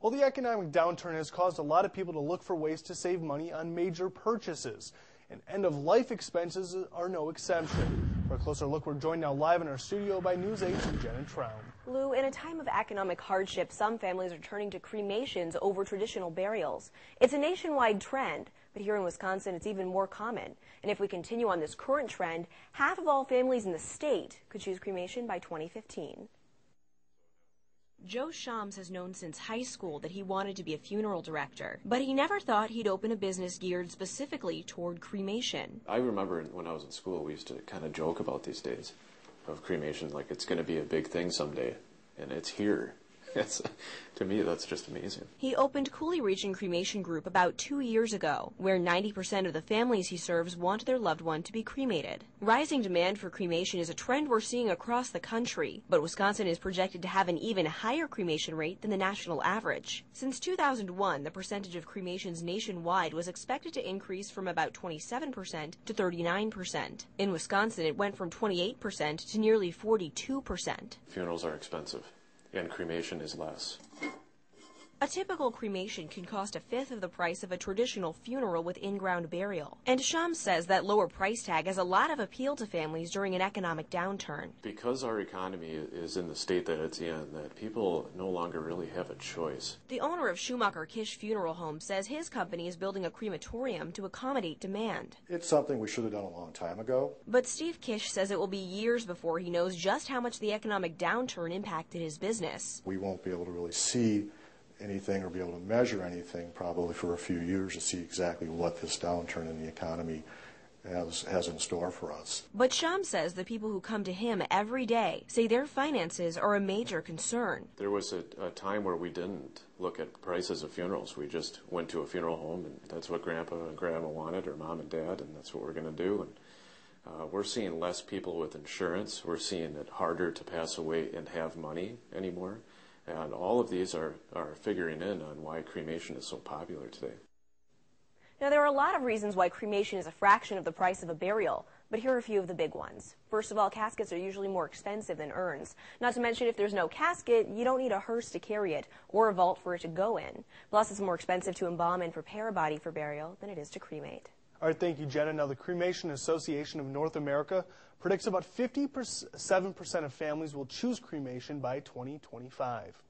Well, the economic downturn has caused a lot of people to look for ways to save money on major purchases, and end-of-life expenses are no exception. For a closer look, we're joined now live in our studio by News 8's Jenna Traum. Lou, in a time of economic hardship, some families are turning to cremations over traditional burials. It's a nationwide trend, but here in Wisconsin, it's even more common. And if we continue on this current trend, half of all families in the state could choose cremation by 2015. Joe Shams has known since high school that he wanted to be a funeral director, but he never thought he'd open a business geared specifically toward cremation. I remember when I was in school, we used to kind of joke about these days of cremation, like it's going to be a big thing someday, and it's here. To me, that's just amazing. He opened Cooley Region Cremation Group about 2 years ago, where 90% of the families he serves want their loved one to be cremated. Rising demand for cremation is a trend we're seeing across the country, but Wisconsin is projected to have an even higher cremation rate than the national average. Since 2001, the percentage of cremations nationwide was expected to increase from about 27% to 39%. In Wisconsin, it went from 28% to nearly 42%. Funerals are expensive, and cremation is less. A typical cremation can cost a fifth of the price of a traditional funeral with in-ground burial. And Shams says that lower price tag has a lot of appeal to families during an economic downturn. Because our economy is in the state that it's in, that people no longer really have a choice. The owner of Schumacher Kish Funeral Home says his company is building a crematorium to accommodate demand. It's something we should have done a long time ago. But Steve Kish says it will be years before he knows just how much the economic downturn impacted his business. We won't be able to really see anything or be able to measure anything probably for a few years to see exactly what this downturn in the economy has in store for us. But Shams says the people who come to him every day say their finances are a major concern. There was a time where we didn't look at prices of funerals. We just went to a funeral home, and that's what Grandpa and Grandma wanted, or Mom and Dad, and that's what we're going to do. And we're seeing less people with insurance. We're seeing it harder to pass away and have money anymore. And all of these are figuring in on why cremation is so popular today. Now, there are a lot of reasons why cremation is a fraction of the price of a burial, but here are a few of the big ones. First of all, caskets are usually more expensive than urns. Not to mention, if there's no casket, you don't need a hearse to carry it or a vault for it to go in. Plus, it's more expensive to embalm and prepare a body for burial than it is to cremate. All right, thank you, Jenna. Now, the Cremation Association of North America predicts about 57% of families will choose cremation by 2025.